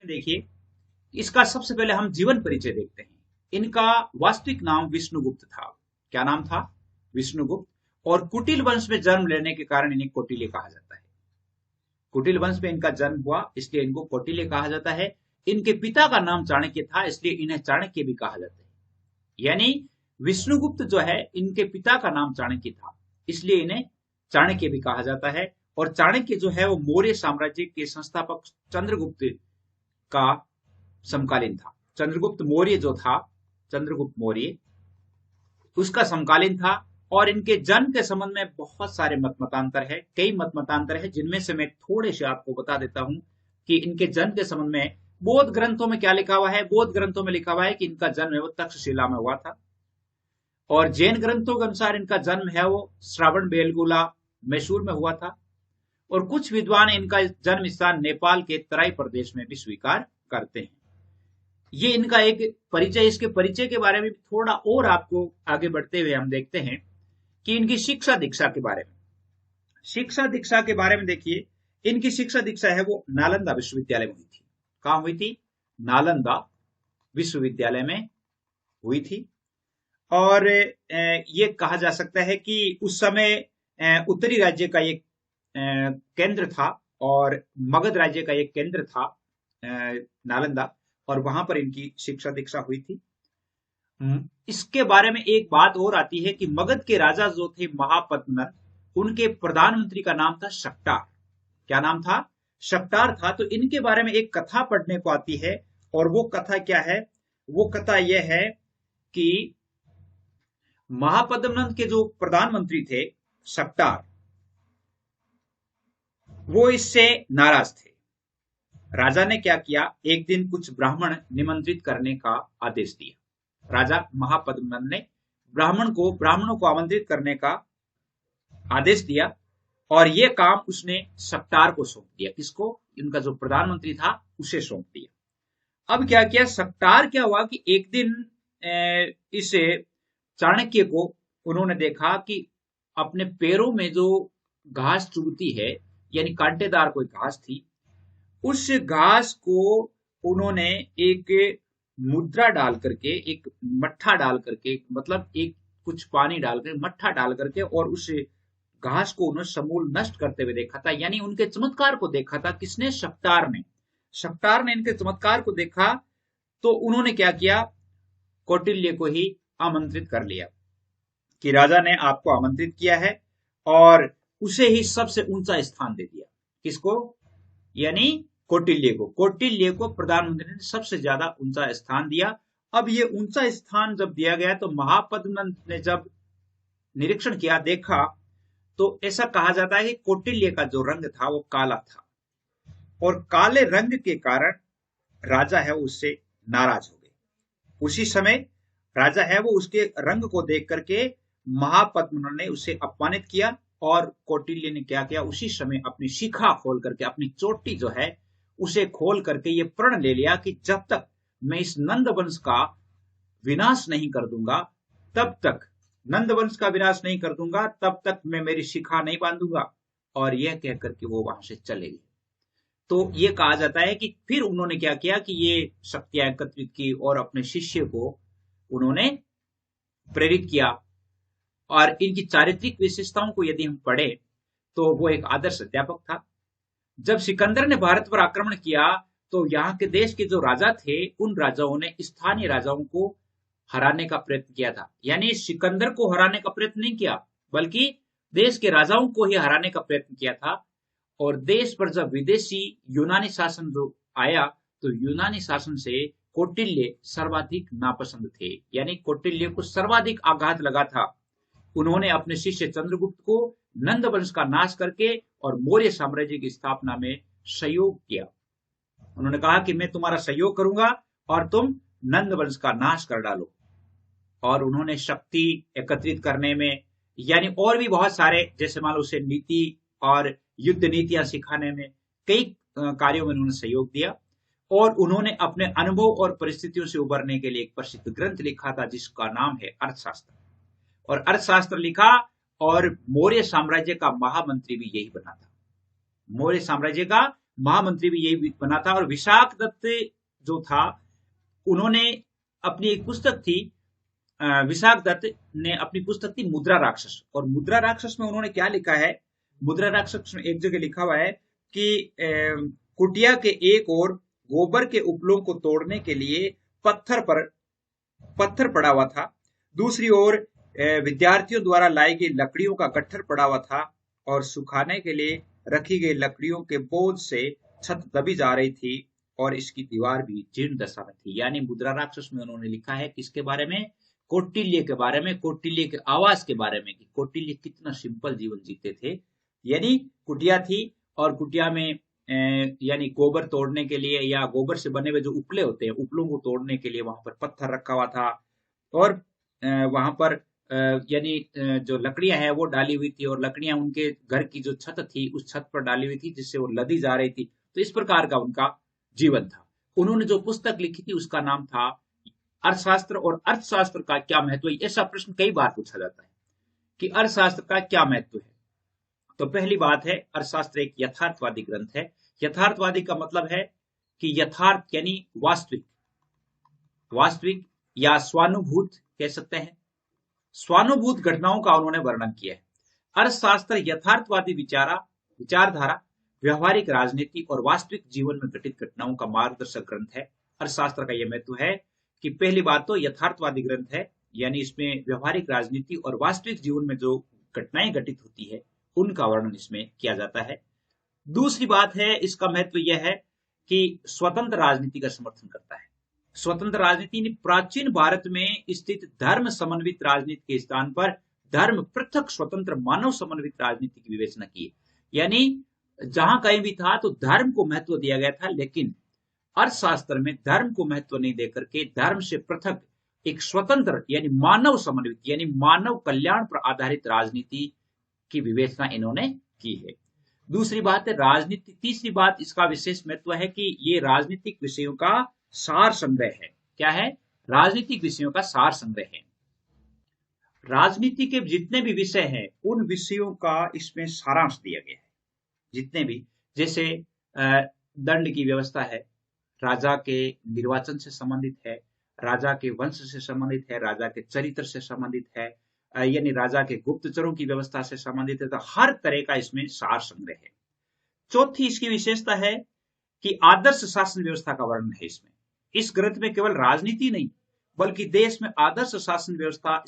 देखिए, इसका सबसे पहले हम जीवन परिचय देखते हैं। इनका वास्तविक नाम विष्णुगुप्त था। क्या नाम था? विष्णुगुप्त। और कुटिल वंश में जन्म लेने के कारण इन्हें कौटिल्य कहा जाता है। कुटिल वंश में इनका जन्म हुआ, इसलिए इनको कौटिल्य कहा जाता है। इनके पिता का नाम चाणक्य था, इसलिए इन्हें चाणक्य भी कहा जाता है। यानी विष्णुगुप्त जो है, इनके पिता का नाम चाणक्य था, इसलिए इन्हें चाणक्य भी कहा जाता है। और चाणक्य जो है वो मौर्य साम्राज्य के संस्थापक चंद्रगुप्त का समकालीन था। चंद्रगुप्त मौर्य जो था, चंद्रगुप्त मौर्य उसका समकालीन था। और इनके जन्म के संबंध में बहुत सारे मत मतांतर है, कई मत मतांतर है, जिनमें से मैं थोड़े से आपको बता देता हूं कि इनके जन्म के संबंध में बौद्ध ग्रंथों में क्या लिखा हुआ है। बौद्ध ग्रंथों में लिखा हुआ है कि इनका जन्म है वो तक्षशिला में हुआ था। और जैन ग्रंथों के अनुसार इनका जन्म है वो श्रावण बेलगोला मैसूर में हुआ था। और कुछ विद्वान इनका जन्म स्थान नेपाल के तराई प्रदेश में भी स्वीकार करते हैं। ये इनका एक परिचय। इसके परिचय के बारे में थोड़ा और आपको आगे बढ़ते हुए हम देखते हैं कि इनकी शिक्षा दीक्षा के बारे में। शिक्षा दीक्षा के बारे में देखिए, इनकी शिक्षा दीक्षा है वो नालंदा विश्वविद्यालय में हुई थी। कहां हुई थी? नालंदा विश्वविद्यालय में हुई थी। और ये कहा जा सकता है कि उस समय उत्तरी राज्य का एक केंद्र था और मगध राज्य का एक केंद्र था नालंदा, और वहां पर इनकी शिक्षा दीक्षा हुई थी। इसके बारे में एक बात और आती है कि मगध के राजा जो थे महापद्मनंद, उनके प्रधानमंत्री का नाम था शक्टार। क्या नाम था? शक्टार था। तो इनके बारे में एक कथा पढ़ने को आती है, और वो कथा क्या है? वो कथा यह है कि महापद्मनंद के जो प्रधानमंत्री थे शक्टार, वो इससे नाराज थे। राजा ने क्या किया, एक दिन कुछ ब्राह्मण निमंत्रित करने का आदेश दिया। राजा महापद्मनंद ने ब्राह्मणों को आमंत्रित करने का आदेश दिया, और यह काम उसने शक्टार को सौंप दिया। किसको? इनका जो प्रधानमंत्री था उसे सौंप दिया। अब क्या किया शक्टार, क्या हुआ कि एक दिन इस चाणक्य को उन्होंने देखा कि अपने पैरों में जो घास चुभती है, यानी कांटेदार कोई घास थी, उस घास को उन्होंने एक मुद्रा डाल करके, एक मट्ठा डाल करके, मतलब एक कुछ पानी डाल करके, मट्ठा डाल करके, और उस घास को उन्होंने समूल नष्ट करते हुए देखा था। यानी उनके चमत्कार को देखा था। किसने? शक्टार ने। शक्टार ने इनके चमत्कार को देखा, तो उन्होंने क्या किया, कौटिल्य को ही आमंत्रित कर लिया कि राजा ने आपको आमंत्रित किया है, और उसे ही सबसे ऊंचा स्थान दे दिया। किसको? यानी कौटिल्य को। कौटिल्य को प्रधानमंत्री ने सबसे ज्यादा ऊंचा स्थान दिया। अब ये ऊंचा स्थान जब दिया गया, तो महापद्मनंद ने जब निरीक्षण किया, देखा, तो ऐसा कहा जाता है कि कौटिल्य का जो रंग था वो काला था, और काले रंग के कारण राजा है वो उससे नाराज हो गए। उसी समय राजा है वो उसके रंग को देख करके महापद्मनंद ने उसे अपमानित किया, और कौटिल्य ने क्या किया, उसी समय अपनी शिखा खोल करके, अपनी चोटी जो है उसे खोल करके ये प्रण ले लिया कि जब तक मैं इस नंद वंश का विनाश नहीं कर दूंगा, तब तक नंद वंश का विनाश नहीं कर दूंगा, तब तक मैं मेरी शिखा नहीं बांधूंगा। और यह कहकर के वो वहां से चले गए। तो ये कहा जाता है कि फिर उन्होंने क्या किया कि ये शक्तियां एकत्रित की और अपने शिष्य को उन्होंने प्रेरित किया। और इनकी चारित्रिक विशेषताओं को यदि हम पढ़े, तो वो एक आदर्श अध्यापक था। जब सिकंदर ने भारत पर आक्रमण किया, तो यहाँ के देश के जो राजा थे, उन राजाओं ने स्थानीय राजाओं को हराने का प्रयत्न किया था। यानी सिकंदर को हराने का प्रयत्न नहीं किया, बल्कि देश के राजाओं को ही हराने का प्रयत्न किया था। और देश पर जब विदेशी यूनानी शासन जो आया, तो यूनानी शासन से कौटिल्य सर्वाधिक नापसंद थे। यानी कौटिल्य को सर्वाधिक आघात लगा था। उन्होंने अपने शिष्य चंद्रगुप्त को नंद वंश का नाश करके और मौर्य साम्राज्य की स्थापना में सहयोग किया। उन्होंने कहा कि मैं तुम्हारा सहयोग करूंगा और तुम नंद वंश का नाश कर डालो। और उन्होंने शक्ति एकत्रित करने में, यानी और भी बहुत सारे, जैसे मान लो उसे नीति और युद्ध नीतियां सिखाने में, कई कार्यों में उन्होंने सहयोग दिया। और उन्होंने अपने अनुभव और परिस्थितियों से उबरने के लिए एक प्रसिद्ध ग्रंथ लिखा था, जिसका नाम है अर्थशास्त्र। और अर्थशास्त्र लिखा, और मौर्य साम्राज्य का महामंत्री भी यही बना था। मौर्य साम्राज्य का महामंत्री भी यही बना था। और विशाख दत्त जो था, उन्होंने अपनी एक पुस्तक थी, विशाख दत्त ने अपनी पुस्तक थी मुद्रा राक्षस। और मुद्रा राक्षस में उन्होंने क्या लिखा है, मुद्रा राक्षस में एक जगह लिखा हुआ है कि कुटिया के एक ओर गोबर के उपलों को तोड़ने के लिए पत्थर पड़ा हुआ था, दूसरी ओर विद्यार्थियों द्वारा लाई गई लकड़ियों का गट्ठर पड़ा हुआ था, और सुखाने के लिए रखी गई लकड़ियों के बोझ से छत दबी जा रही थी, और इसकी दीवार भी जीर्ण दशा में थी। यानी मुद्रा राक्षस में उन्होंने लिखा है किसके बारे में, कौटिल्य के बारे में, कौटिल्य के आवास के बारे में, कि कौटिल्य कितना सिंपल जीवन जीते थे। यानी कुटिया थी, और कुटिया में यानी गोबर तोड़ने के लिए या गोबर से बने हुए जो उपले होते हैं, उपलों को तोड़ने के लिए वहां पर पत्थर रखा हुआ था, और वहां पर यानी जो लकड़ियां हैं वो डाली हुई थी, और लकड़ियां उनके घर की जो छत थी उस छत पर डाली हुई थी, जिससे वो लदी जा रही थी। तो इस प्रकार का उनका जीवन था। उन्होंने जो पुस्तक लिखी थी उसका नाम था अर्थशास्त्र। और अर्थशास्त्र का क्या महत्व है, ऐसा प्रश्न कई बार पूछा जाता है कि अर्थशास्त्र का क्या महत्व है। तो पहली बात है, अर्थशास्त्र एक यथार्थवादी ग्रंथ है। यथार्थवादी का मतलब है कि यथार्थ यानी वास्तविक या स्वानुभूत कह सकते हैं, स्वानुभूत घटनाओं का उन्होंने वर्णन किया है। अर्थशास्त्र यथार्थवादी विचारधारा, व्यवहारिक राजनीति और वास्तविक जीवन में घटित घटनाओं का मार्गदर्शक ग्रंथ है। अर्थशास्त्र का यह महत्व है कि पहली बात तो यथार्थवादी ग्रंथ है, यानी इसमें व्यवहारिक राजनीति और वास्तविक जीवन में जो घटनाएं घटित होती है उनका वर्णन इसमें किया जाता है। दूसरी बात है, इसका महत्व यह है कि स्वतंत्र राजनीति का समर्थन करता है। स्वतंत्र राजनीति प्राचीन भारत में स्थित धर्म समन्वित राजनीति के स्थान पर धर्म पृथक स्वतंत्र मानव समन्वित राजनीति की विवेचना की। यानी जहां कहीं भी था तो धर्म को महत्व दिया गया था, लेकिन अर्थशास्त्र में धर्म को महत्व नहीं देकर के धर्म से पृथक एक स्वतंत्र यानी मानव समन्वित यानी मानव कल्याण पर आधारित राजनीति की विवेचना इन्होंने की है। दूसरी बात है राजनीति। तीसरी बात, इसका विशेष महत्व है कि ये राजनीतिक विषयों का सार संग्रह है। क्या है? राजनीतिक विषयों का सार संग्रह है। राजनीति के जितने भी विषय हैं उन विषयों का इसमें सारांश दिया गया है। जितने भी, जैसे दंड की व्यवस्था है, राजा के निर्वाचन से संबंधित है, राजा के वंश से संबंधित है, राजा के चरित्र से संबंधित है, यानी राजा के गुप्तचरों की व्यवस्था से संबंधित है। तो हर तरह का इसमें सार संग्रह है। चौथी इसकी विशेषता है कि आदर्श शासन व्यवस्था का वर्णन है इसमें। इस ग्रंथ में केवल राजनीति नहीं बल्कि देश में आदर्श शासन व्यवस्था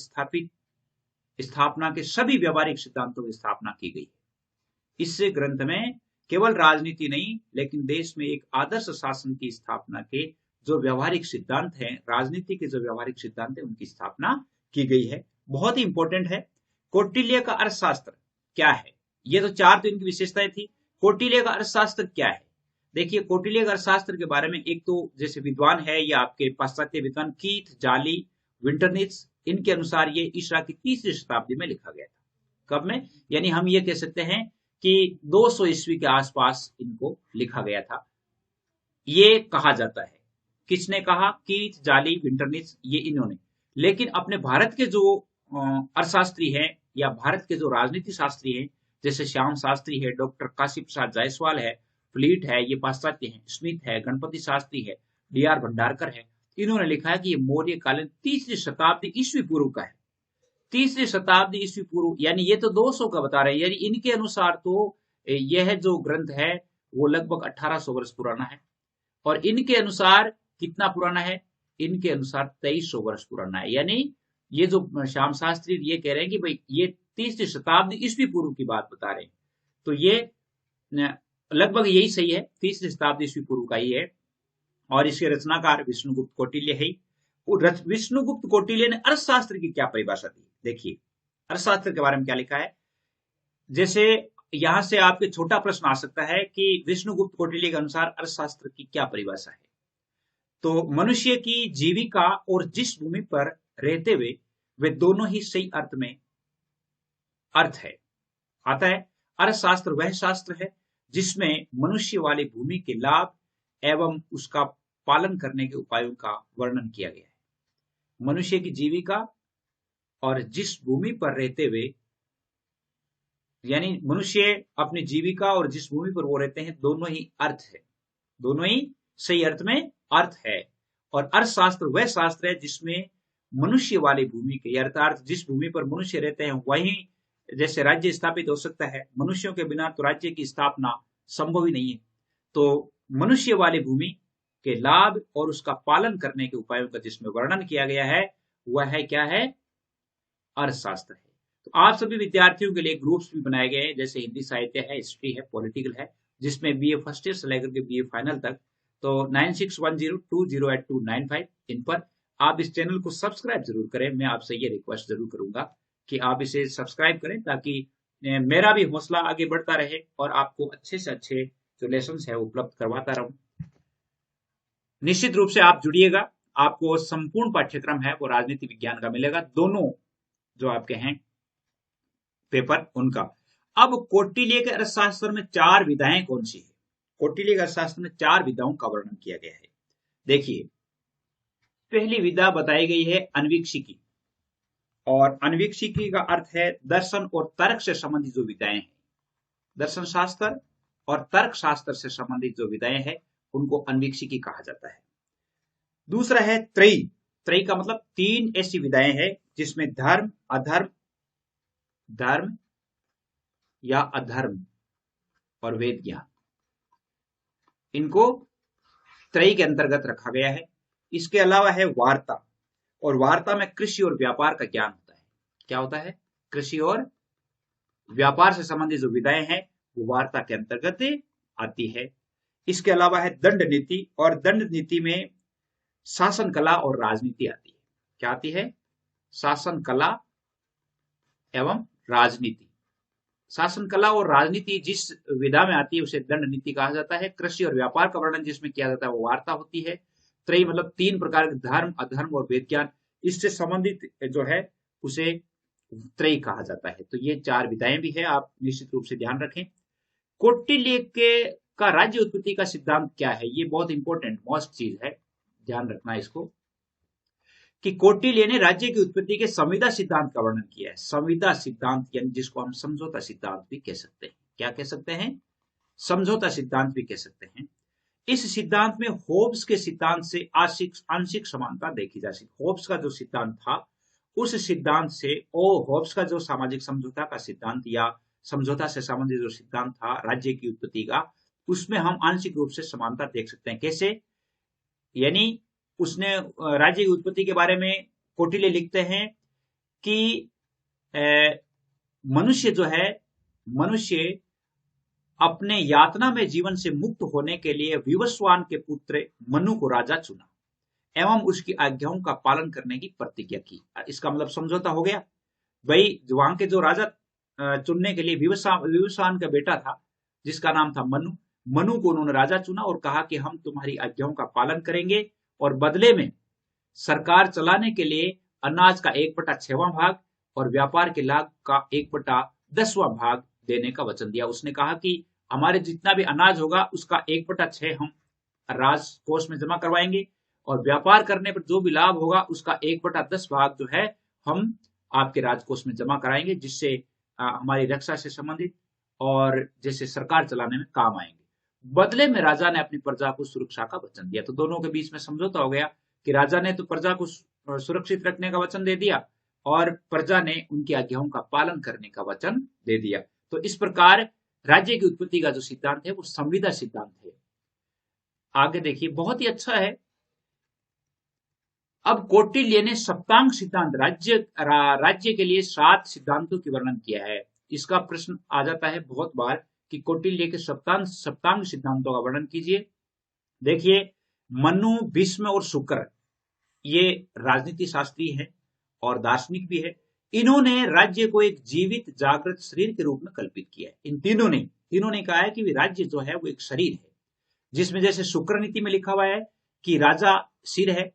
स्थापना के सभी व्यवहारिक सिद्धांतों की स्थापना की गई है। इस ग्रंथ में केवल राजनीति नहीं लेकिन देश में एक आदर्श शासन की स्थापना के जो व्यवहारिक सिद्धांत हैं, राजनीति के जो व्यवहारिक सिद्धांत हैं, उनकी स्थापना की गई है। बहुत ही इंपॉर्टेंट है। कौटिल्य का अर्थशास्त्र क्या है? ये तो चार तो इनकी विशेषताएं थी। कौटिल्य का अर्थशास्त्र क्या है? देखिए, कौटिल्य का अर्थशास्त्र के बारे में एक तो जैसे विद्वान है या आपके पाश्चात्य विद्वान कीथ, जाली, विंटरनिट्स, इनके अनुसार ये ईसा की 3री शताब्दी में लिखा गया था। कब में? यानी हम ये कह सकते हैं कि 200 ईस्वी के आसपास इनको लिखा गया था, ये कहा जाता है। किसने कहा? कीथ, जाली, विंटरनिट्स, ये इन्होंने। लेकिन अपने भारत के जो अर्थशास्त्री हैं या भारत के जो राजनीति शास्त्री हैं, जैसे श्याम शास्त्री है, डॉक्टर काशी प्रसाद जायसवाल है, फ्लीट है, ये पाश्चात्य हैं, स्मिथ है, गणपति शास्त्री है, डी.आर. भंडारकर है, इन्होंने लिखा है कि ये मौर्य कालीन 3री शताब्दी ईस्वी पूर्व का है। 3री शताब्दी ईस्वी पूर्व, यानी ये तो 200 का बता रहे हैं। यानी इनके अनुसार तो यह जो ग्रंथ है वो लगभग 1800 वर्ष पुराना है। और इनके अनुसार कितना पुराना है? इनके अनुसार 2300 वर्ष पुराना है। यानी ये जो श्याम शास्त्री ये कह रहे हैं कि भाई ये 3री शताब्दी ईस्वी पूर्व की बात बता रहे हैं, तो ये लगभग यही सही है, 3री शताब्दी ईस्वी पूर्व का ही है। और इसके रचनाकार विष्णुगुप्त कौटिल्य है। विष्णुगुप्त कौटिल्य ने अर्थशास्त्र की क्या परिभाषा दी? देखिए अर्थशास्त्र के बारे में क्या लिखा है। जैसे यहां से आपके छोटा प्रश्न आ सकता है कि विष्णुगुप्त कौटिल्य के अनुसार अर्थशास्त्र की क्या परिभाषा है। तो मनुष्य की जीविका और जिस भूमि पर रहते हुए वे दोनों ही सही अर्थ में अर्थ है आता है। अर्थशास्त्र वह शास्त्र है जिसमें मनुष्य वाली भूमि के लाभ एवं उसका पालन करने के उपायों का वर्णन किया गया है। मनुष्य की जीविका और जिस भूमि पर रहते हुए यानी मनुष्य अपनी जीविका और जिस भूमि पर वो रहते हैं दोनों ही अर्थ है, दोनों ही सही अर्थ में अर्थ है। और अर्थशास्त्र वह शास्त्र है जिसमें मनुष्य वाली भूमि के अर्थात जिस भूमि पर मनुष्य रहते हैं वहीं जैसे राज्य स्थापित हो सकता है। मनुष्यों के बिना तो राज्य की स्थापना संभव ही नहीं है। तो मनुष्य वाली भूमि के लाभ और उसका पालन करने के उपायों का जिसमें वर्णन किया गया है वह है क्या है, अर्थशास्त्र है। तो आप सभी विद्यार्थियों के लिए ग्रुप्स भी बनाए गए हैं, जैसे हिंदी साहित्य है, हिस्ट्री है, पॉलिटिकल है, जिसमें बीए फर्स्ट ईयर से लेकर के बीए फाइनल तक। तो 9610208295 इन पर आप इस चैनल को सब्सक्राइब जरूर करें। मैं आपसे ये रिक्वेस्ट जरूर करूंगा कि आप इसे सब्सक्राइब करें ताकि मेरा भी हौसला आगे बढ़ता रहे और आपको अच्छे से अच्छे जो लेसन है उपलब्ध करवाता रहूं। निश्चित रूप से आप जुड़िएगा, आपको संपूर्ण पाठ्यक्रम है वो राजनीति विज्ञान का मिलेगा, दोनों जो आपके हैं पेपर उनका। अब कौटिल्य के अर्थशास्त्र में 4 विधाएं कौन सी है? कौटिल्य के अर्थशास्त्र में 4 विधाओं का वर्णन किया गया है। देखिए, पहली विधा बताई गई है अन्वीक्षिकी, और अन्वीक्षिकी का अर्थ है दर्शन और तर्क से संबंधित जो विधाएं हैं, दर्शन शास्त्र और तर्क शास्त्र से संबंधित जो विधाएं हैं उनको अन्वीक्षिकी कहा जाता है। दूसरा है त्रयी, त्रयी का मतलब 3 ऐसी विधाएं हैं जिसमें धर्म, अधर्म, धर्म या अधर्म और वेद ज्ञान, इनको त्रयी के अंतर्गत रखा गया है। इसके अलावा है वार्ता, और वार्ता में कृषि और व्यापार का ज्ञान होता है। क्या होता है? कृषि और व्यापार से संबंधित जो विधाएं हैं वो वार्ता के अंतर्गत आती है। इसके अलावा है दंड नीति, और दंड नीति में शासन कला और राजनीति आती है। क्या आती है? शासन कला एवं राजनीति। शासन कला और राजनीति जिस विधा में आती है उसे दंड नीति कहा जाता है। कृषि और व्यापार का वर्णन जिसमें किया जाता है वो वार्ता होती है। त्रयी मतलब 3 प्रकार के धर्म, अधर्म और वेद ज्ञान, इससे संबंधित जो है उसे त्रयी कहा जाता है। तो ये 4 विधाएं भी है, आप निश्चित रूप से ध्यान रखें। कौटिल्य के का राज्य उत्पत्ति का सिद्धांत क्या है? ये बहुत इंपॉर्टेंट मोस्ट चीज है, ध्यान रखना इसको, कि कौटिल्य ने राज्य की उत्पत्ति के संविदा सिद्धांत का वर्णन किया है। संविदा सिद्धांत यानी जिसको हम समझौता सिद्धांत भी कह सकते हैं। क्या कह सकते हैं? समझौता सिद्धांत भी कह सकते हैं। इस सिद्धांत में होब्स के सिद्धांत से आंशिक समानता देखी जा सकती। होब्स का जो सिद्धांत था उस सिद्धांत से होब्स का जो सामाजिक समझौता का सिद्धांत या समझौता से संबंधित जो सिद्धांत था राज्य की उत्पत्ति का, उसमें हम आंशिक रूप से समानता देख सकते हैं। कैसे? यानी उसने राज्य की उत्पत्ति के बारे में कौटिल्य लिखते हैं कि मनुष्य जो है, मनुष्य अपने यातना में जीवन से मुक्त होने के लिए विवस्वान के पुत्र मनु को राजा चुना एवं उसकी आज्ञाओं का पालन करने की प्रतिज्ञा की। इसका मतलब समझौता हो गया भाई, वहां के जो राजा चुनने के लिए विवस्वान का बेटा था जिसका नाम था मनु, मनु को उन्होंने राजा चुना और कहा कि हम तुम्हारी आज्ञाओं का पालन करेंगे और बदले में सरकार चलाने के लिए अनाज का 1/6वां भाग और व्यापार के लाभ का 1/10वां भाग देने का वचन दिया। उसने कहा कि हमारे जितना भी अनाज होगा उसका 1/6 हम राजकोष में जमा करवाएंगे और व्यापार करने पर जो भी लाभ होगा उसका 1/10 भाग जो है हम आपके राजकोष में जमा कराएंगे, जिससे हमारी रक्षा से संबंधित और जैसे सरकार चलाने में काम आएंगे। बदले में राजा ने अपनी प्रजा को सुरक्षा का वचन दिया। तो दोनों के बीच में समझौता हो गया कि राजा ने तो प्रजा को सुरक्षित रखने का वचन दे दिया और प्रजा ने उनकी आज्ञाओं का पालन करने का वचन दे दिया। तो इस प्रकार राज्य की उत्पत्ति का जो सिद्धांत है वो संविदा सिद्धांत है। आगे देखिए, बहुत ही अच्छा है। अब कौटिल्य ने सप्तांग सिद्धांत, राज्य के लिए 7 सिद्धांतों की वर्णन किया है। इसका प्रश्न आ जाता है बहुत बार कि कौटिल्य के सप्तांग सिद्धांतों का वर्णन कीजिए। देखिए, मनु, भीष्म और शुक्र ये राजनीति शास्त्री है और दार्शनिक भी है। इन्होंने राज्य को एक जीवित जागृत शरीर के रूप में कल्पित किया है। इन तीनों ने कहा है कि राज्य जो है वो एक शरीर है, जिसमें जैसे शुक्र नीति में लिखा हुआ है कि राजा सिर है,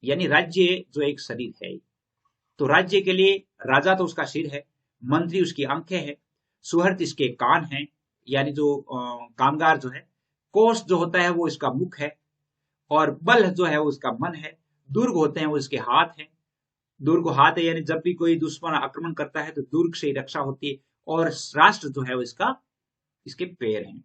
यानी राज्य जो एक शरीर है। तो राज्य के लिए राजा तो उसका सिर है, मंत्री उसकी आंखें हैं, सुहृद इसके कान हैं, यानी जो कामगार जो है, कोष जो होता है वो इसका मुख है, और बल जो है वो उसका मन है, दुर्ग होते हैं वो इसके हाथ हैं। दुर्ग हाथ है, यानी जब भी कोई दुश्मन आक्रमण करता है तो दुर्ग से ही रक्षा होती है। और राष्ट्र जो है वो इसके पैर हैं।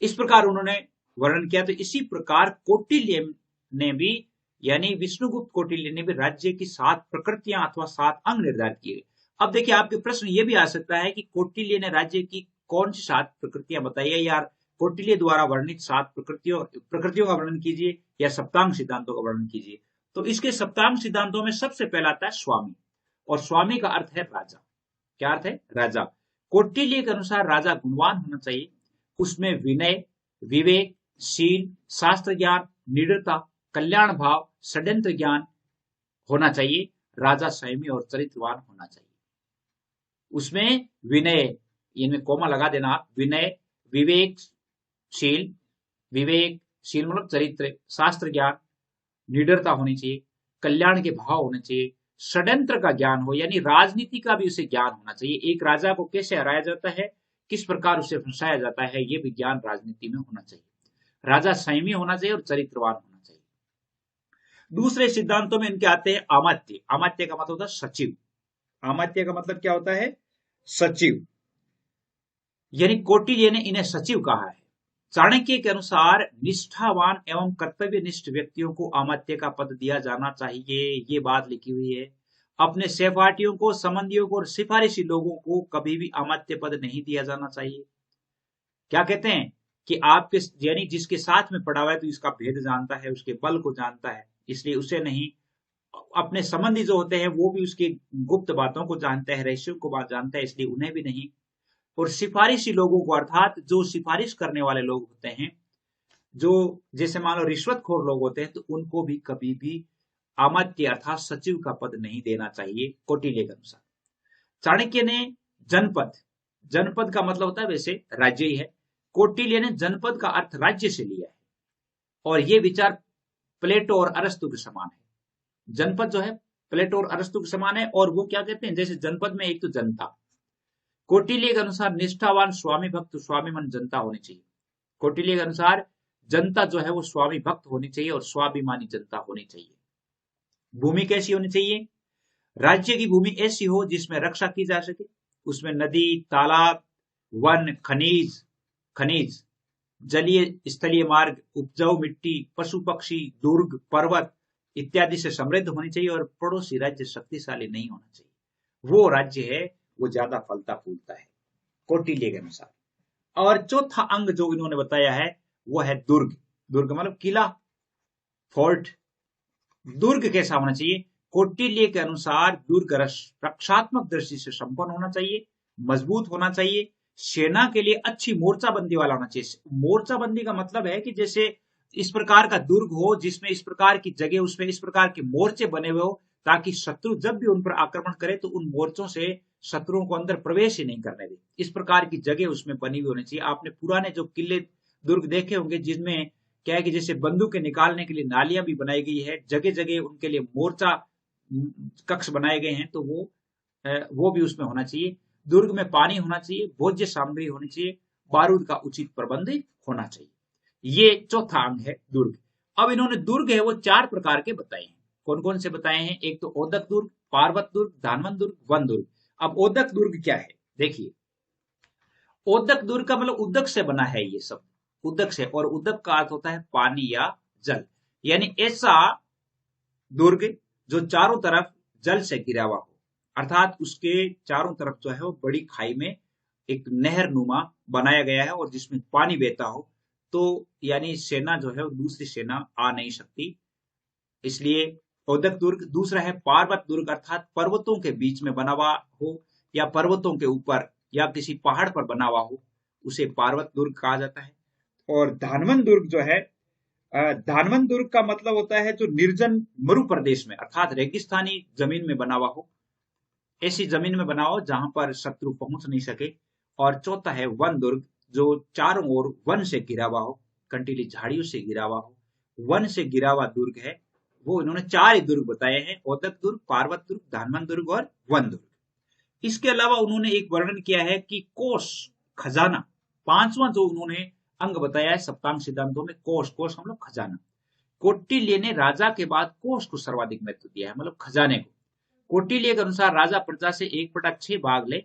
इस प्रकार उन्होंने वर्णन किया। तो इसी प्रकार कौटिल्य ने भी, यानी विष्णुगुप्त कौटिल्य ने भी राज्य की 7 प्रकृतियां अथवा 7 अंग निर्धारित किए। अब देखिए, आपके प्रश्न ये भी आ सकता है कि कौटिल्य ने राज्य की कौन सी 7 प्रकृतियां बताई है, या कौटिल्य द्वारा वर्णित 7 प्रकृतियों का वर्णन कीजिए, या सप्तांग सिद्धांतों का वर्णन कीजिए। तो इसके सप्तांग सिद्धांतों में सबसे पहला आता है स्वामी, और स्वामी का अर्थ है राजा। क्या अर्थ है? राजा। कौटिल्य के अनुसार राजा गुणवान होना चाहिए, उसमें विनय, विवेक, शील, शास्त्र ज्ञान, निडरता, कल्याण भाव, षड्यंत्र ज्ञान होना चाहिए। राजा संयमी और चरित्रवान होना चाहिए। उसमें विनय, इनमें कोमा लगा देना आप, विनय, विवेकशील, विवेकशील मतलब चरित्र, शास्त्र ज्ञान, निडरता होनी चाहिए, कल्याण के भाव होने चाहिए, षड्यंत्र का ज्ञान हो, यानी राजनीति का भी उसे ज्ञान होना चाहिए। एक राजा को कैसे हराया जाता है, किस प्रकार उसे फंसाया जाता है, ये भी ज्ञान राजनीति में होना चाहिए। राजा संयमी होना चाहिए और चरित्रवान होना चाहिए। दूसरे सिद्धांतों में इनके आते हैं अमात्य। अमात्य का मतलब होता है सचिव। अमात्य का मतलब क्या होता है? सचिव। यानी कौटिल्य ने इन्हें सचिव कहा है। चाणक्य के अनुसार निष्ठावान एवं कर्तव्यनिष्ठ व्यक्तियों को अमात्य का पद दिया जाना चाहिए, ये बात लिखी हुई है। अपने सहपाठियों को, संबंधियों को और सिफारिशी लोगों को कभी भी अमात्य पद नहीं दिया जाना चाहिए। क्या कहते हैं कि आपके, यानी जिसके साथ में पड़ा हुआ है तो इसका भेद जानता है, उसके बल को जानता है, इसलिए उसे नहीं। अपने संबंधी जो होते हैं वो भी उसकी गुप्त बातों को जानते हैं, रहस्यों को बात जानते हैं, इसलिए उन्हें भी नहीं। और सिफारिशी लोगों को, अर्थात जो सिफारिश करने वाले लोग होते हैं, जो जैसे मान लो रिश्वतखोर लोग होते हैं, तो उनको भी कभी भी अमात्य अर्थात सचिव का पद नहीं देना चाहिए कौटिल्य के अनुसार। चाणक्य ने जनपद, जनपद का मतलब होता है वैसे राज्य ही है, कौटिल्य ने जनपद का अर्थ राज्य से लिया है। और ये विचार प्लेटो और अरस्तु के समान है। जनपद जो है प्लेटो और अरस्तु के समान है। और वो क्या कहते हैं, जैसे जनपद में एक तो जनता, कौटिल्य के अनुसार निष्ठावान स्वामी भक्त स्वाभिमान जनता होनी चाहिए। कौटिल्य के अनुसार जनता जो है वो स्वामी भक्त होनी चाहिए और स्वाभिमानी जनता होनी चाहिए। भूमि कैसी होनी चाहिए? राज्य की भूमि ऐसी हो जिसमें रक्षा की जा सके, उसमें नदी, तालाब, वन, खनिज, जलीय स्थलीय मार्ग, उपजाऊ मिट्टी, पशु पक्षी, दुर्ग, पर्वत इत्यादि से समृद्ध होनी चाहिए, और पड़ोसी राज्य शक्तिशाली नहीं होना चाहिए। वो राज्य है वो ज्यादा फलता फूलता है कौटिल्य के अनुसार। और चौथा अंग जो इन्होंने बताया है वो है दुर्ग। दुर्ग मतलब किला, फोर्ट। दुर्ग कैसा होना चाहिए? कौटिल्य के अनुसार दुर्ग रक्षात्मक दृष्टि से संपन्न होना चाहिए, मजबूत होना चाहिए, सेना के लिए अच्छी मोर्चाबंदी वाला होना चाहिए। मोर्चाबंदी का मतलब है कि जैसे इस प्रकार का दुर्ग हो जिसमें इस प्रकार की जगह, उसमें इस प्रकार के मोर्चे बने हुए हो, ताकि शत्रु जब भी उन पर आक्रमण करे तो उन मोर्चों से शत्रुओं को अंदर प्रवेश ही नहीं करने दे। इस प्रकार की जगह उसमें बनी हुई होनी चाहिए। आपने पुराने जो किले, दुर्ग देखे होंगे जिसमें क्या है कि जैसे बंदूकें निकालने के लिए नालियां भी बनाई गई है, जगह जगह उनके लिए मोर्चा कक्ष बनाए गए हैं, तो वो भी उसमें होना चाहिए। दुर्ग में पानी होना चाहिए, भोज्य सामग्री होनी चाहिए, बारूद का उचित प्रबंध होना चाहिए। ये चौथा अंग है दुर्ग। अब इन्होंने दुर्ग है वो 4 प्रकार के बताए हैं। कौन कौन से बताए हैं? एक तो ओदक दुर्ग, पार्वत दुर्ग, धानवन दुर्ग, वन दुर्ग। अब ओदक दुर्ग क्या है देखिए। ओदक दुर्ग का मतलब उदक से बना है, ये सब उदक से, और उदक का अर्थ होता है पानी या जल। यानी ऐसा दुर्ग जो चारों तरफ जल से घिरा हुआ हो, अर्थात उसके चारों तरफ जो है वो बड़ी खाई में एक नहर नुमा बनाया गया है और जिसमें पानी बहता हो, तो यानी सेना जो है वो दूसरी सेना आ नहीं सकती, इसलिए ओदक दुर्ग। दूसरा है पार्वत दुर्ग, अर्थात पर्वतों के बीच में बना हुआ हो या पर्वतों के ऊपर या किसी पहाड़ पर बना हुआ हो, उसे पार्वत दुर्ग कहा जाता है। और धानवन दुर्ग जो है, धानवन दुर्ग का मतलब होता है जो निर्जन मरु प्रदेश में, अर्थात रेगिस्तानी जमीन में बना हुआ हो, ऐसी जमीन में बना हो जहां पर शत्रु पहुंच नहीं सके। और चौथा है वन दुर्ग, जो चारों ओर वन से घिरा हुआ हो, कंटीली झाड़ियों से घिरा हुआ हो, वन से घिरा हुआ दुर्ग है वो। इन्होंने 4 ही दुर्ग बताए हैं, ओदक दुर्ग, पार्वत दुर्ग, धानवन दुर्ग और वन दुर्ग। इसके अलावा उन्होंने एक वर्णन किया है कि कोष, खजाना, 5वां जो उन्होंने अंग बताया है सप्तांग सिद्धांतों में, कोष मतलब खजाना। कौटिल्य ने राजा के बाद कोष को सर्वाधिक महत्व दिया है, मतलब खजाने को। कौटिल्य के अनुसार राजा प्रजा से 1/6 भाग ले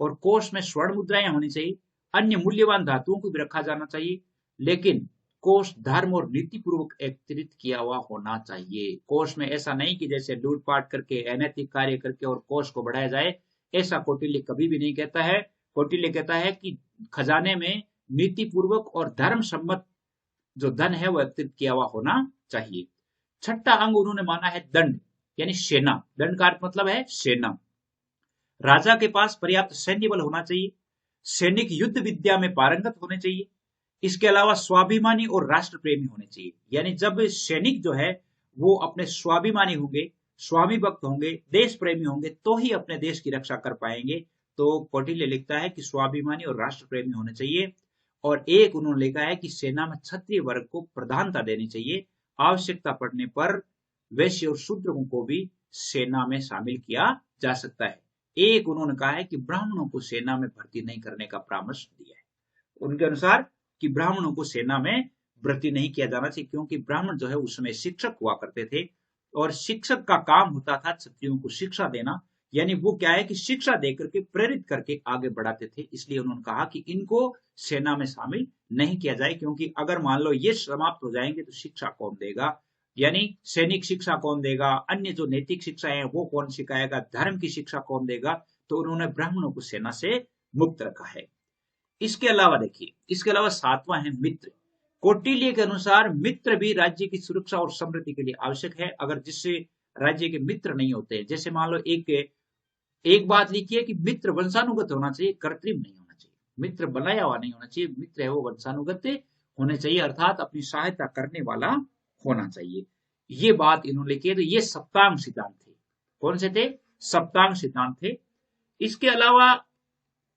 और कोष में स्वर्ण मुद्राएं होनी चाहिए, अन्य मूल्यवान धातुओं को भी रखा जाना चाहिए, लेकिन कोष धर्म और नीति पूर्वक एकत्रित किया हुआ होना चाहिए। कोष में ऐसा नहीं कि जैसे लूटपाट करके अनैतिक कार्य करके और कोष को बढ़ाया जाए, ऐसा कौटिल्य कभी भी नहीं कहता है। कौटिल्य कहता है कि खजाने में नीति पूर्वक और धर्म सम्मत जो धन है वो एकत्रित किया हुआ होना चाहिए। छठा अंग उन्होंने माना है दंड, यानी सेना। दंड का अर्थ मतलब है सेना। राजा के पास पर्याप्त सैन्य बल होना चाहिए, सैनिक युद्ध विद्या में पारंगत होने चाहिए, इसके अलावा स्वाभिमानी और राष्ट्र प्रेमी होने चाहिए। यानी जब सैनिक जो है वो अपने स्वाभिमानी होंगे, स्वामी भक्त होंगे, देश प्रेमी होंगे, तो ही अपने देश की रक्षा कर पाएंगे। तो कौटिल्य लिखता है कि स्वाभिमानी और राष्ट्र प्रेमी होने चाहिए। और एक उन्होंने लिखा है कि सेना में क्षत्रिय वर्ग को प्रधानता देनी चाहिए, आवश्यकता पड़ने पर वैश्य और शूद्रों को भी सेना में शामिल किया जा सकता है। एक उन्होंने कहा है कि ब्राह्मणों को सेना में भर्ती नहीं करने का परामर्श दिया है। उनके अनुसार कि ब्राह्मणों को सेना में भर्ती नहीं किया जाना चाहिए, क्योंकि ब्राह्मण जो है उसमें शिक्षक हुआ करते थे और शिक्षक का काम होता था क्षत्रियों को शिक्षा देना। यानी वो क्या है कि शिक्षा देकर के प्रेरित करके आगे बढ़ाते थे। इसलिए उन्होंने कहा कि इनको सेना में शामिल नहीं किया जाए, क्योंकि अगर मान लो ये समाप्त हो जाएंगे तो शिक्षा कौन देगा, यानी सैनिक शिक्षा कौन देगा, अन्य जो नैतिक शिक्षा है वो कौन सिखाएगा, धर्म की शिक्षा कौन देगा। तो उन्होंने ब्राह्मणों को सेना से मुक्त रखा है। इसके अलावा देखिए, इसके अलावा सातवां है मित्र। कौटिल्य के अनुसार मित्र भी राज्य की सुरक्षा और समृद्धि के लिए आवश्यक है। अगर जिससे राज्य के मित्र नहीं होते, जैसे मान लो एक बात लिखी है कि मित्र वंशानुगत होना चाहिए, कृत्रिम नहीं होना चाहिए। मित्र बनाया हुआ नहीं होना चाहिए, मित्र है वो वंशानुगत होने चाहिए, अर्थात अपनी सहायता करने वाला होना चाहिए। ये बात इन्होंने लिखी है। तो ये सप्तांग सिद्धांत थे। कौन से थे? सप्तांग सिद्धांत थे। इसके अलावा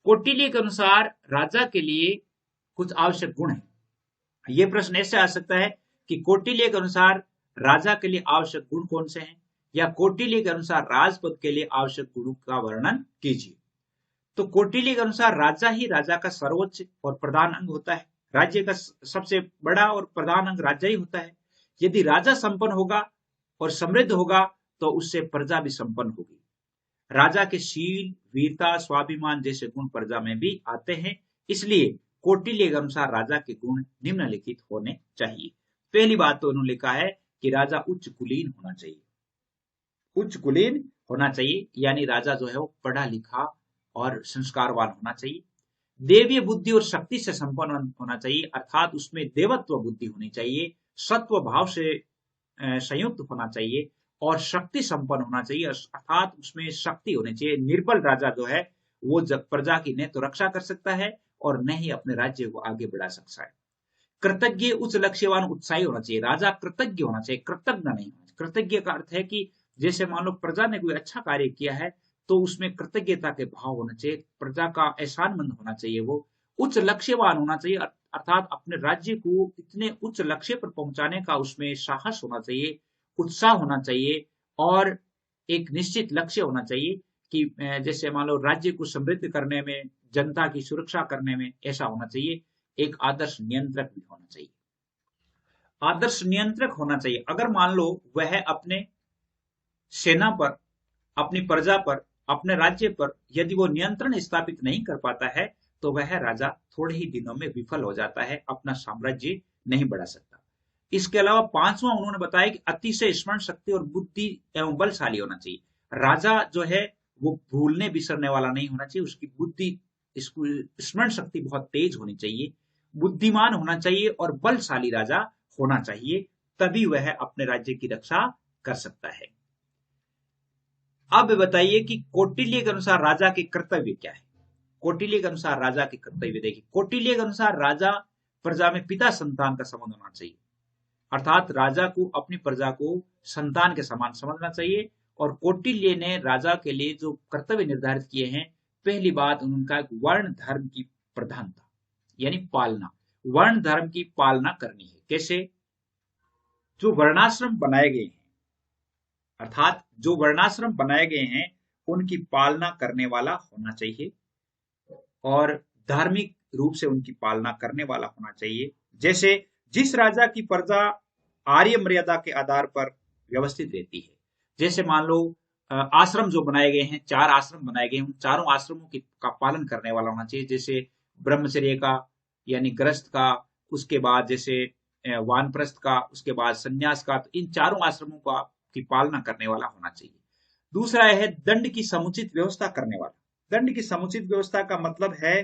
कौटिल्य के अनुसार राजा के लिए कुछ आवश्यक गुण है। ये प्रश्न ऐसे आ सकता है कि कौटिल्य के अनुसार राजा के लिए आवश्यक गुण कौन से हैं, या कौटिल्य के अनुसार राजपद के लिए आवश्यक गुणों का वर्णन कीजिए। तो कौटिल्य के अनुसार राजा ही राजा का सर्वोच्च और प्रधान अंग होता है। राज्य का सबसे बड़ा और प्रधान अंग राजा ही होता है। यदि राजा संपन्न होगा और समृद्ध होगा तो उससे प्रजा भी संपन्न होगी। राजा के शील, वीरता, स्वाभिमान जैसे गुण प्रजा में भी आते हैं। इसलिए कौटिल्य के अनुसार राजा के गुण निम्नलिखित होने चाहिए। पहली बात तो उन्होंने लिखा है कि राजा उच्च कुलीन होना चाहिए। उच्च कुलीन होना चाहिए, यानी राजा जो है वो पढ़ा लिखा और संस्कारवान होना चाहिए। देवीय बुद्धि और शक्ति से संपन्न होना चाहिए, अर्थात उसमें देवत्व बुद्धि होनी चाहिए, सत्व भाव से संयुक्त होना चाहिए और शक्ति संपन्न होना चाहिए, अर्थात उसमें शक्ति होनी चाहिए। निर्बल राजा जो है वो जब प्रजा की न तो रक्षा कर सकता है और न ही अपने राज्य को आगे बढ़ा सकता है। कृतज्ञ, उच्च लक्ष्यवान, उत्साही होना चाहिए। राजा कृतज्ञ होना चाहिए, कृतज्ञ नहीं होना। कृतज्ञ का अर्थ है कि जैसे मान लो प्रजा ने कोई अच्छा कार्य किया है तो उसमें कृतज्ञता के भाव होना चाहिए, प्रजा का एहसानमंद होना चाहिए। वो उच्च लक्ष्यवान होना चाहिए, अर्थात अपने राज्य को इतने उच्च लक्ष्य पर पहुंचाने का उसमें साहस होना चाहिए, उत्साह होना चाहिए और एक निश्चित लक्ष्य होना चाहिए कि जैसे मान लो राज्य को समृद्ध करने में, जनता की सुरक्षा करने में, ऐसा होना चाहिए। एक आदर्श नियंत्रक भी होना चाहिए। आदर्श नियंत्रक होना चाहिए। अगर मान लो वह अपने सेना पर, अपनी प्रजा पर, अपने राज्य पर यदि वो नियंत्रण स्थापित नहीं कर पाता है तो वह राजा थोड़े ही दिनों में विफल हो जाता है, अपना साम्राज्य नहीं बढ़ा सकता। इसके अलावा पांचवा उन्होंने बताया कि अतिशय स्मरण शक्ति और बुद्धि एवं बलशाली होना चाहिए। राजा जो है वो भूलने बिसरने वाला नहीं होना चाहिए, उसकी बुद्धि, स्मरण शक्ति बहुत तेज होनी चाहिए, बुद्धिमान होना चाहिए और बलशाली राजा होना चाहिए, तभी वह अपने राज्य की रक्षा कर सकता है। अब बताइए कि कौटिल्य के अनुसार राजा के कर्तव्य क्या है। कौटिल्य के अनुसार राजा के कर्तव्य देखिए। कौटिल्य के अनुसार राजा प्रजा में पिता संतान का संबंध होना चाहिए, अर्थात राजा को अपनी प्रजा को संतान के समान समझना चाहिए। और कौटिल्य ने राजा के लिए जो कर्तव्य निर्धारित किए हैं, पहली बात उनका वर्ण धर्म की प्रधानता, यानी पालना, वर्ण धर्म की पालना करनी है। कैसे? जो वर्णाश्रम बनाए गए हैं, अर्थात जो वर्णाश्रम बनाए गए हैं उनकी पालना करने वाला होना चाहिए और धार्मिक रूप से उनकी पालना करने वाला होना चाहिए। जैसे जिस राजा की प्रजा आर्य मर्यादा के आधार पर व्यवस्थित रहती है, जैसे मान लो आश्रम जो बनाए गए हैं, 4 आश्रम बनाए गए हैं, उन चारों आश्रमों का पालन करने वाला होना चाहिए। जैसे ब्रह्मचर्य का यानी गृहस्थ का, उसके बाद जैसे वानप्रस्थ का, उसके बाद संन्यास का, तो इन चारों आश्रमों का की पालना करने वाला होना चाहिए। दूसरा है दंड की समुचित व्यवस्था करने वाला। दंड की समुचित व्यवस्था का मतलब है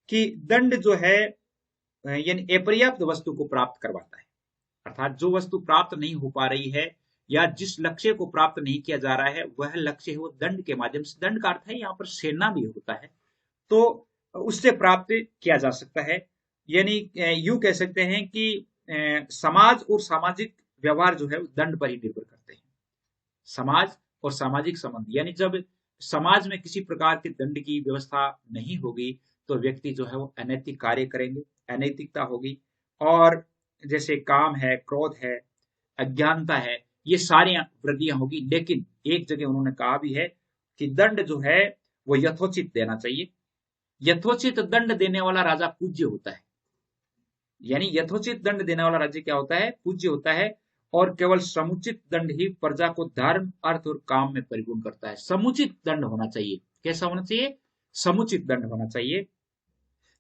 कि दंड जो है यानी अपर्याप्त वस्तु को प्राप्त करवाता है, अर्थात जो वस्तु प्राप्त नहीं हो पा रही है या जिस लक्ष्य को प्राप्त नहीं किया जा रहा है, वह लक्ष्य है वो दंड के माध्यम से, दंड का अर्थ है यहाँ पर सेना भी होता है, तो उससे प्राप्त किया जा सकता है। यानी यूं कह सकते हैं कि समाज और सामाजिक व्यवहार जो है दंड पर ही निर्भर करते हैं। समाज और सामाजिक संबंध, यानी जब समाज में किसी प्रकार के दंड की व्यवस्था नहीं होगी तो व्यक्ति जो है वो अनैतिक कार्य करेंगे, अनैतिकता होगी, और जैसे काम है, क्रोध है, अज्ञानता है, ये सारी वृद्धियां होगी। लेकिन एक जगह उन्होंने कहा भी है कि दंड जो है वो यथोचित देना चाहिए। यथोचित दंड देने वाला राजा पूज्य होता है। यानी यथोचित दंड देने वाला राज्य क्या होता है? पूज्य होता है। और केवल समुचित दंड ही प्रजा को धर्म, अर्थ और काम में परिपूर्ण करता है। समुचित दंड होना चाहिए। कैसा होना चाहिए? समुचित दंड होना चाहिए।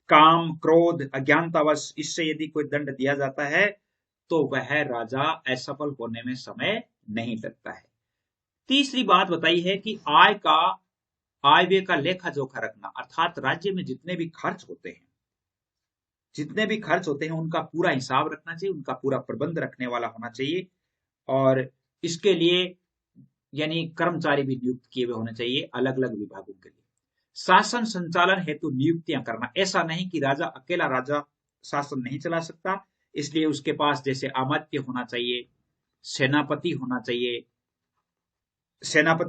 काम, क्रोध, अज्ञानतावश इससे यदि कोई दंड दिया जाता है तो वह राजा असफल होने में समय नहीं लगता है। तीसरी बात बताई है कि आय व्यय का लेखा जोखा रखना, अर्थात राज्य में जितने भी खर्च होते हैं उनका पूरा हिसाब रखना चाहिए, उनका पूरा प्रबंध रखने वाला होना चाहिए। और इसके लिए यानी कर्मचारी भी नियुक्त किए हुए होने चाहिए अलग अलग विभागों के लिए। शासन संचालन हेतु नियुक्तियां करना, ऐसा नहीं कि अकेला राजा शासन नहीं चला सकता, इसलिए उसके पास जैसे अमात्य होना चाहिए, सेनापति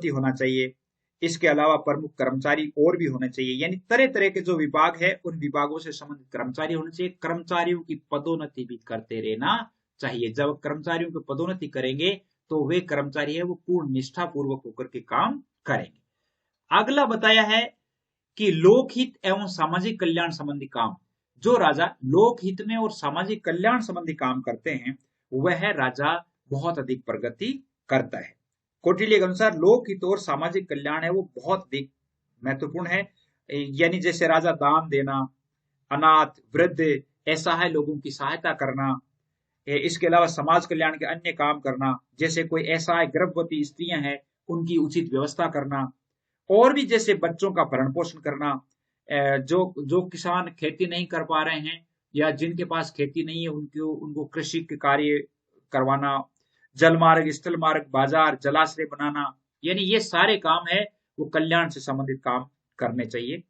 होना चाहिए, इसके अलावा प्रमुख कर्मचारी और भी होने चाहिए। यानी तरह तरह के जो विभाग है उन विभागों से संबंधित कर्मचारी होने चाहिए। कर्मचारियों की पदोन्नति भी करते रहना चाहिए। जब कर्मचारियों की पदोन्नति करेंगे तो वे कर्मचारी है वो पूर्ण निष्ठा पूर्वक होकर के काम करेंगे। अगला बताया है कि लोकहित एवं सामाजिक कल्याण संबंधी काम, जो राजा लोकहित में और सामाजिक कल्याण संबंधी काम करते हैं वह राजा बहुत अधिक प्रगति करता है। कौटिल्य के अनुसार लोकहित और सामाजिक कल्याण है वो बहुत अधिक महत्वपूर्ण है। यानी जैसे राजा दान देना, अनाथ, वृद्ध, असहाय लोगों की सहायता करना, इसके अलावा समाज कल्याण के अन्य काम करना, जैसे कोई असहाय गर्भवती स्त्रियां हैं उनकी उचित व्यवस्था करना, और भी जैसे बच्चों का भरण पोषण करना, जो किसान खेती नहीं कर पा रहे हैं या जिनके पास खेती नहीं है उनको कृषि के कार्य करवाना, जल मार्ग, स्थल मार्ग, बाजार, जलाशय बनाना, यानी ये सारे काम है वो कल्याण से संबंधित काम करने चाहिए।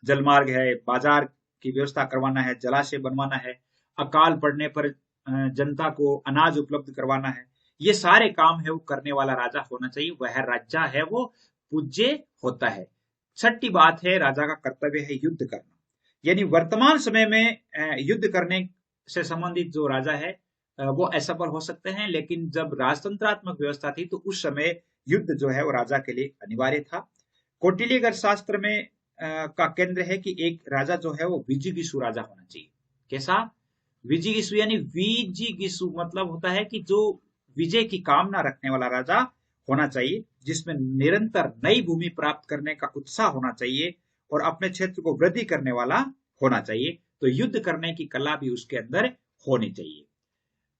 जल मार्ग है, बाजार की व्यवस्था करवाना है, जलाशय बनवाना है, अकाल पड़ने पर जनता को अनाज उपलब्ध करवाना है, ये सारे काम है वो करने वाला राजा होना चाहिए। वह राजा है वो पूज्य होता है। छठी बात है, राजा का कर्तव्य है युद्ध करना। यानी वर्तमान समय में युद्ध करने से संबंधित जो राजा है वो असफल हो सकते हैं, लेकिन जब राजतंत्रात्मक व्यवस्था थी तो उस समय युद्ध जो है वो राजा के लिए अनिवार्य था। कौटिल्य शास्त्र में का केंद्र है कि एक राजा जो है वो विजिगीषु राजा होना चाहिए। कैसा? विजिगीषु, यानी विजिगीषु मतलब होता है कि जो विजय की कामना रखने वाला राजा होना चाहिए, जिसमें निरंतर नई भूमि प्राप्त करने का उत्साह होना चाहिए और अपने क्षेत्र को वृद्धि करने वाला होना चाहिए। तो युद्ध करने की कला भी उसके अंदर होनी चाहिए।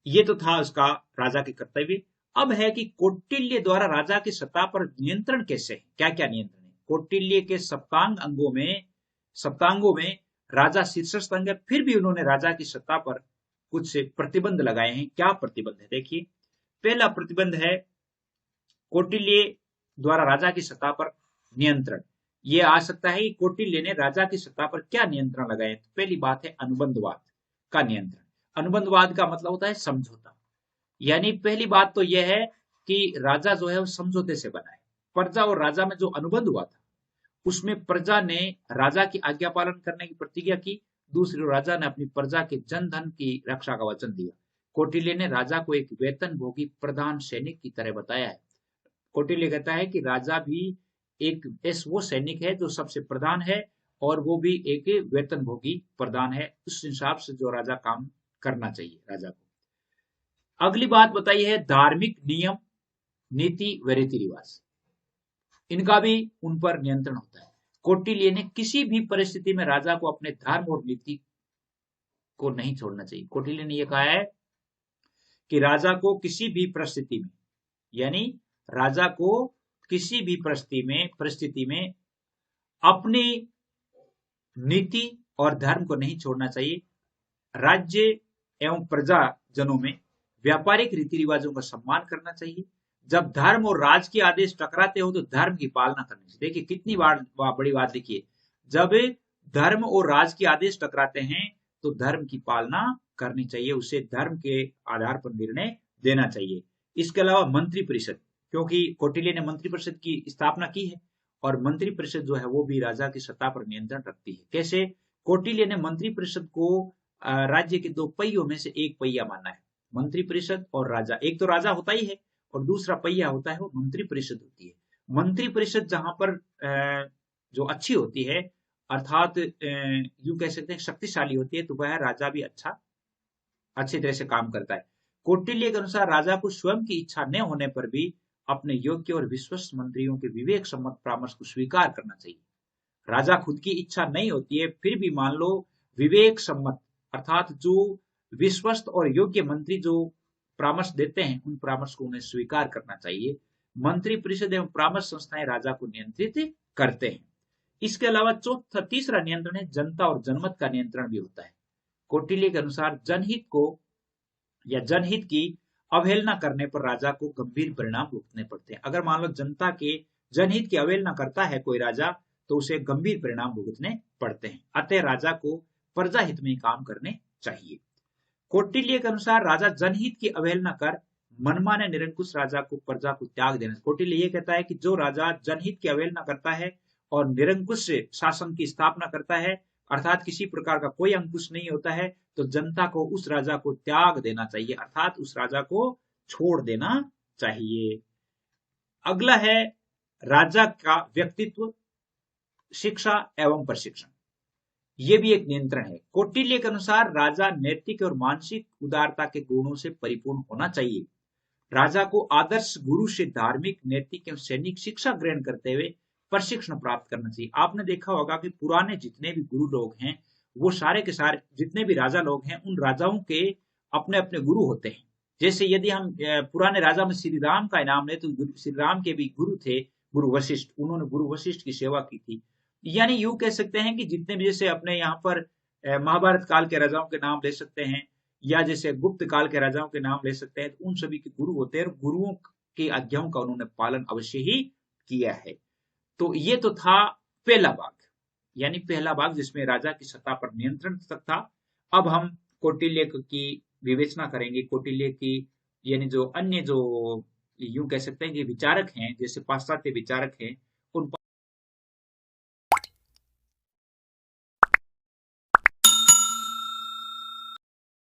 ये तो था उसका राजा के कर्तव्य। अब है कि कौटिल्य द्वारा राजा की सत्ता पर नियंत्रण कैसे है, क्या क्या नियंत्रण है। कौटिल्य के सप्तांगों में राजा शीर्षस्थ अंग है, फिर भी उन्होंने राजा की सत्ता पर कुछ प्रतिबंध लगाए हैं। क्या प्रतिबंध है देखिए। पहला प्रतिबंध है कौटिल्य द्वारा राजा की सत्ता पर नियंत्रण। ये आ सकता है कि कौटिल्य ने राजा की सत्ता पर क्या नियंत्रण लगाए। तो पहली बात है अनुबंधवाद का नियंत्रण। अनुबंधवाद का मतलब होता है समझौता। यानी पहली बात तो यह है कि राजा जो है वो समझौते से बना है। प्रजा और राजा में जो अनुबंध हुआ था उसमें प्रजा ने राजा की आज्ञा पालन करने की प्रतिज्ञा की, दूसरी ओर राजा ने अपनी प्रजा के जन धन की रक्षा का वचन दिया। कौटिल्य ने राजा को एक वेतन भोगी प्रधान सैनिक की तरह बताया है। कौटिल्य कहता है कि राजा भी एक वो सैनिक है जो सबसे प्रधान है और वो भी एक वेतन भोगी प्रधान है। उस हिसाब से जो राजा काम करना चाहिए राजा को। अगली बात बताई है धार्मिक नियम, नीति व रीति रिवाज। इनका भी उन पर नियंत्रण होता है। कौटिल्य ने किसी भी परिस्थिति में राजा को अपने धर्म और नीति को नहीं छोड़ना चाहिए। कौटिल्य ने यह कहा है कि राजा को किसी भी परिस्थिति में, यानी राजा को किसी भी परिस्थिति में अपनी नीति और धर्म को नहीं छोड़ना चाहिए। राज्य एवं प्रजाजनों में व्यापारिक रीति रिवाजों का सम्मान करना चाहिए। जब धर्म और राज के आदेश टकराते हो तो धर्म की पालना करनी चाहिए। देखिए कितनी बड़ी बात लिखी है, जब धर्म और राज के आदेश टकराते हैं तो धर्म की पालना करनी चाहिए, उसे धर्म के आधार पर निर्णय देना चाहिए। इसके अलावा मंत्रिपरिषद, क्योंकि कौटिल्य ने मंत्रिपरिषद की स्थापना की है और मंत्रिपरिषद जो है वो भी राजा की सत्ता पर नियंत्रण रखती है। कैसे? कौटिल्य ने मंत्रिपरिषद को राज्य के दो पहियों में से एक पहिया माना है। मंत्रिपरिषद और राजा, एक तो राजा होता ही है और दूसरा पहिया होता है वो मंत्रिपरिषद होती है। मंत्रिपरिषद जहां पर जो अच्छी होती है, अर्थात यूं कह सकते हैं शक्तिशाली होती है, तो वह राजा भी अच्छी तरह से काम करता है। कौटिल्य के अनुसार राजा को स्वयं की इच्छा न होने पर भी अपने योग्य और विश्वस्त मंत्रियों के विवेक सम्मत परामर्श को स्वीकार करना चाहिए। राजा खुद की इच्छा नहीं होती है, फिर भी मान लो विवेक सम्मत अर्थात जो विश्वस्त और योग्य मंत्री जो परामर्श देते हैं, उन परामर्श को उन्हें स्वीकार करना चाहिए। मंत्री परिषद एवं परामर्श संस्थाएं राजा को नियंत्रित करते हैं। इसके अलावा तीसरा नियंत्रण है जनता और जनमत का नियंत्रण भी होता है। कौटिल्य के अनुसार जनहित की अवहेलना करने पर राजा को गंभीर परिणाम भुगतने पड़ते हैं। अगर मान लो जनता के जनहित की अवहेलना करता है कोई राजा तो उसे गंभीर परिणाम भुगतने पड़ते हैं। अतः राजा को प्रजा हित में काम करने चाहिए। कौटिल्य के अनुसार राजा जनहित की अवहेलना कर मनमाने निरंकुश राजा को प्रजा को त्याग देना। कौटिल्य ये कहता है कि जो राजा जनहित की अवहेलना करता है और निरंकुश शासन की स्थापना करता है, अर्थात किसी प्रकार का कोई अंकुश नहीं होता है, तो जनता को उस राजा को त्याग देना चाहिए, अर्थात उस राजा को छोड़ देना चाहिए। अगला है राजा का व्यक्तित्व, शिक्षा एवं प्रशिक्षण। ये भी एक नियंत्रण है। कौटिल्य के अनुसार राजा नैतिक और मानसिक उदारता के गुणों से परिपूर्ण होना चाहिए। राजा को आदर्श गुरु से धार्मिक, नैतिक एवं सैनिक शिक्षा ग्रहण करते हुए प्रशिक्षण प्राप्त करना चाहिए। आपने देखा होगा कि पुराने जितने भी गुरु लोग हैं, वो सारे के सारे जितने भी राजा लोग हैं, उन राजाओं के अपने अपने गुरु होते हैं। जैसे यदि हम पुराने राजा में श्री राम का नाम लें तो श्री राम के भी गुरु थे गुरु वशिष्ठ, उन्होंने गुरु वशिष्ठ की सेवा की थी। यानी यूं कह सकते हैं कि जितने भी, जैसे अपने यहाँ पर महाभारत काल के राजाओं के नाम ले सकते हैं या जैसे गुप्त काल के राजाओं के नाम ले सकते हैं, तो उन सभी के गुरु होते हैं और गुरुओं की आज्ञाओं का उन्होंने पालन अवश्य ही किया है। तो ये तो था पहला भाग, यानी पहला भाग जिसमें राजा की सत्ता पर नियंत्रण तक था। अब हम कौटिल्य की विवेचना करेंगे। कौटिल्य की यानी जो अन्य जो यूं कह सकते हैं कि विचारक हैं, जैसे पाश्चात्य विचारक हैं,